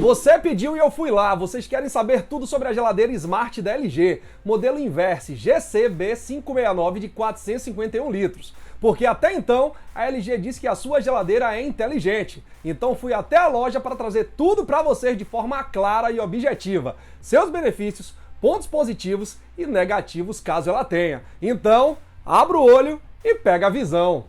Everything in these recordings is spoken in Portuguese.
Você pediu e eu fui lá. Vocês querem saber tudo sobre a geladeira Smart da LG, modelo Inverse GCB569 de 451 litros. Porque até então a LG disse que a sua geladeira é inteligente. Então fui até a loja para trazer tudo para vocês de forma clara e objetiva. Seus benefícios, pontos positivos e negativos caso ela tenha. Então, abra o olho e pega a visão.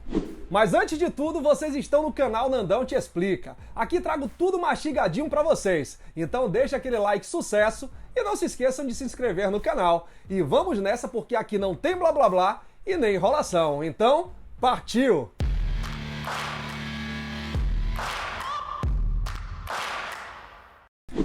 Mas antes de tudo, vocês estão no canal Nandão Te Explica. Aqui trago tudo mastigadinho para vocês. Então deixa aquele like sucesso e não se esqueçam de se inscrever no canal. E vamos nessa porque aqui não tem blá blá blá e nem enrolação. Então, partiu!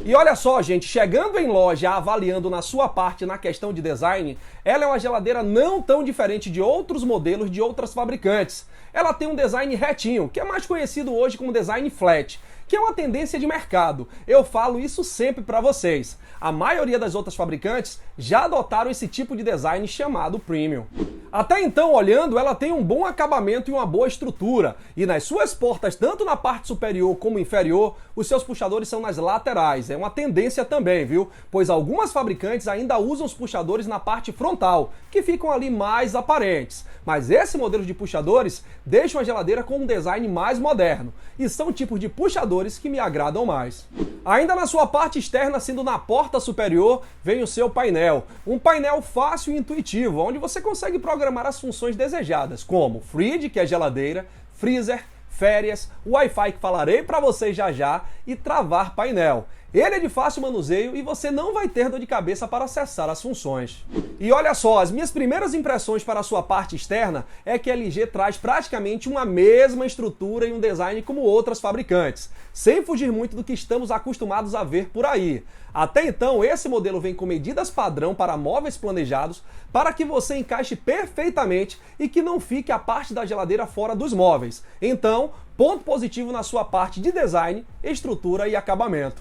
E olha só, gente, chegando em loja, avaliando na sua parte na questão de design, ela é uma geladeira não tão diferente de outros modelos de outras fabricantes. Ela tem um design retinho, que é mais conhecido hoje como design flat, que é uma tendência de mercado. Eu falo isso sempre para vocês. A maioria das outras fabricantes já adotaram esse tipo de design chamado premium. Até então, olhando, ela tem um bom acabamento e uma boa estrutura. E nas suas portas, tanto na parte superior como inferior, os seus puxadores são nas laterais. É uma tendência também, viu? Pois algumas fabricantes ainda usam os puxadores na parte frontal, que ficam ali mais aparentes. Mas esse modelo de puxadores deixa a geladeira com um design mais moderno. E são tipos de puxadores que me agradam mais. Ainda na sua parte externa, sendo na porta superior, vem o seu painel. Um painel fácil e intuitivo, onde você consegue programar as funções desejadas, como Fridge, que é geladeira, Freezer, Férias, Wi-Fi, que falarei para vocês já já, e Travar Painel. Ele é de fácil manuseio e você não vai ter dor de cabeça para acessar as funções. E olha só, as minhas primeiras impressões para a sua parte externa é que a LG traz praticamente uma mesma estrutura e um design como outras fabricantes, sem fugir muito do que estamos acostumados a ver por aí. Até então, esse modelo vem com medidas padrão para móveis planejados para que você encaixe perfeitamente e que não fique a parte da geladeira fora dos móveis. Então, ponto positivo na sua parte de design, estrutura e acabamento.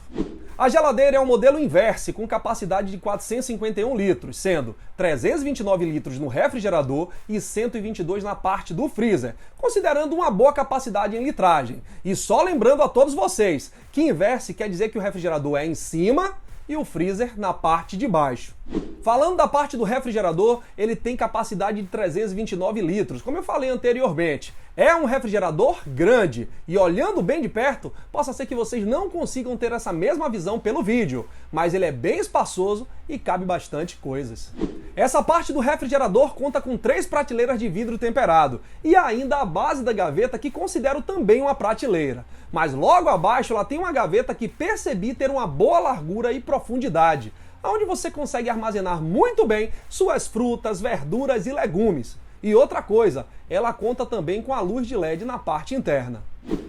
A geladeira é um modelo Inverse com capacidade de 451 litros, sendo 329 litros no refrigerador e 122 na parte do freezer, considerando uma boa capacidade em litragem. E só lembrando a todos vocês que Inverse quer dizer que o refrigerador é em cima e o freezer na parte de baixo. Falando da parte do refrigerador, ele tem capacidade de 329 litros, como eu falei anteriormente. É um refrigerador grande e olhando bem de perto, possa ser que vocês não consigam ter essa mesma visão pelo vídeo, mas ele é bem espaçoso e cabe bastante coisas. Essa parte do refrigerador conta com 3 prateleiras de vidro temperado e ainda a base da gaveta que considero também uma prateleira. Mas logo abaixo ela tem uma gaveta que percebi ter uma boa largura e profundidade, onde você consegue armazenar muito bem suas frutas, verduras e legumes. E outra coisa, ela conta também com a luz de LED na parte interna.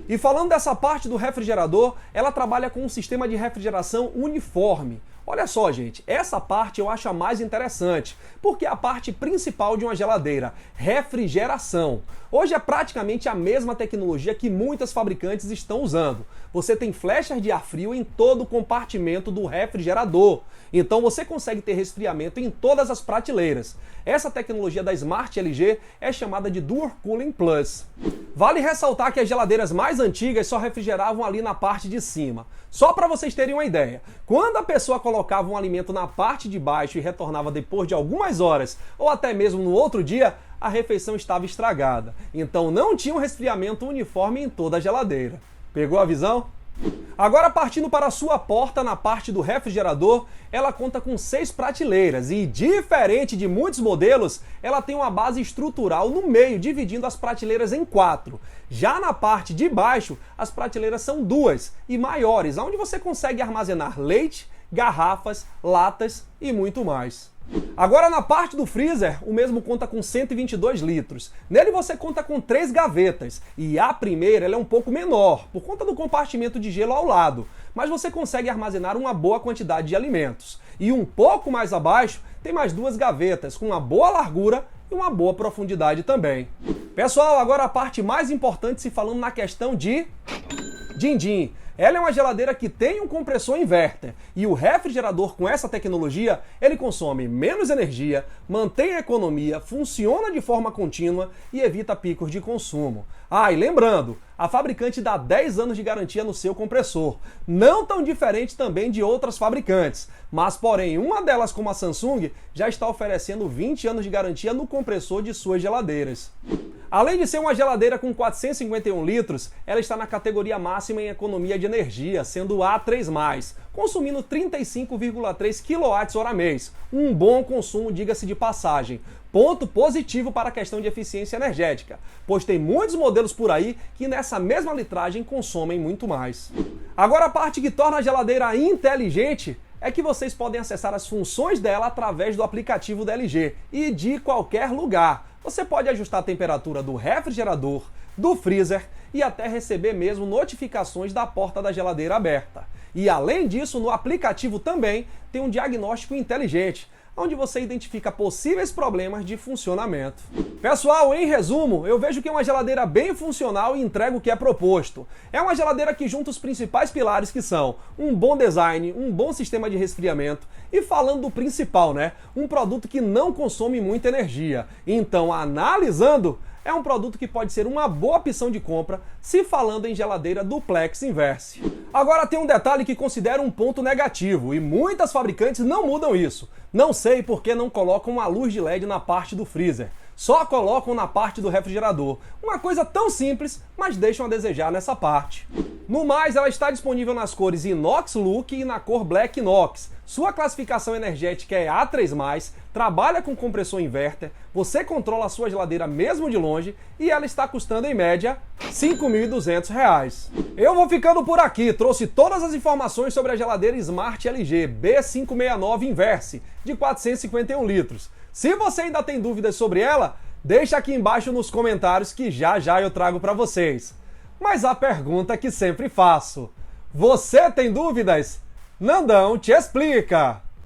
E falando dessa parte do refrigerador, ela trabalha com um sistema de refrigeração uniforme. Olha só, gente, essa parte eu acho a mais interessante, porque é a parte principal de uma geladeira, refrigeração. Hoje é praticamente a mesma tecnologia que muitas fabricantes estão usando. Você tem flechas de ar frio em todo o compartimento do refrigerador. Então você consegue ter resfriamento em todas as prateleiras. Essa tecnologia da Smart LG é chamada de Dual Cooling Plus. Vale ressaltar que as geladeiras mais antigas só refrigeravam ali na parte de cima. Só para vocês terem uma ideia, quando a pessoa colocava um alimento na parte de baixo e retornava depois de algumas horas, ou até mesmo no outro dia, a refeição estava estragada. Então não tinha um resfriamento uniforme em toda a geladeira. Pegou a visão? Agora partindo para a sua porta na parte do refrigerador, ela conta com 6 prateleiras e, diferente de muitos modelos, ela tem uma base estrutural no meio, dividindo as prateleiras em 4. Já na parte de baixo, as prateleiras são 2 e maiores, onde você consegue armazenar leite, garrafas, latas e muito mais. Agora na parte do freezer, o mesmo conta com 122 litros. Nele você conta com 3 gavetas e a primeira ela é um pouco menor, por conta do compartimento de gelo ao lado, mas você consegue armazenar uma boa quantidade de alimentos. E um pouco mais abaixo tem mais 2 gavetas com uma boa largura e uma boa profundidade também. Pessoal, agora a parte mais importante se falando na questão de din-din. Ela é uma geladeira que tem um compressor inverter e o refrigerador com essa tecnologia, ele consome menos energia, mantém a economia, funciona de forma contínua e evita picos de consumo. Ah, e lembrando, A fabricante dá 10 anos de garantia no seu compressor, não tão diferente também de outras fabricantes, mas porém uma delas, como a Samsung, já está oferecendo 20 anos de garantia no compressor de suas geladeiras. Além de ser uma geladeira com 451 litros, ela está na categoria máxima em economia de energia, sendo A3+, consumindo 35,3 kWh/mês, um bom consumo, diga-se de passagem. Ponto positivo para a questão de eficiência energética, pois tem muitos modelos por aí que nessa mesma litragem consomem muito mais. Agora a parte que torna a geladeira inteligente é que vocês podem acessar as funções dela através do aplicativo da LG e de qualquer lugar. Você pode ajustar a temperatura do refrigerador, do freezer e até receber mesmo notificações da porta da geladeira aberta. E além disso, no aplicativo também tem um diagnóstico inteligente, onde você identifica possíveis problemas de funcionamento. Pessoal, em resumo, eu vejo que é uma geladeira bem funcional e entrega o que é proposto. É uma geladeira que junta os principais pilares que são um bom design, um bom sistema de resfriamento e falando do principal, um produto que não consome muita energia. Então, analisando, é um produto que pode ser uma boa opção de compra se falando em geladeira duplex inverse. Agora tem um detalhe que considero um ponto negativo e muitas fabricantes não mudam isso. Não sei por que não colocam uma luz de LED na parte do freezer. Só colocam na parte do refrigerador. Uma coisa tão simples, mas deixam a desejar nessa parte. No mais, ela está disponível nas cores Inox Look e na cor Black Inox. Sua classificação energética é A3+, trabalha com compressor inverter, você controla a sua geladeira mesmo de longe e ela está custando em média R$ 5.200. Eu vou ficando por aqui, trouxe todas as informações sobre a geladeira Smart LG B569 Inverse, de 451 litros. Se você ainda tem dúvidas sobre ela, deixa aqui embaixo nos comentários que já eu trago para vocês. Mas a pergunta que sempre faço: você tem dúvidas? Nandão te explica!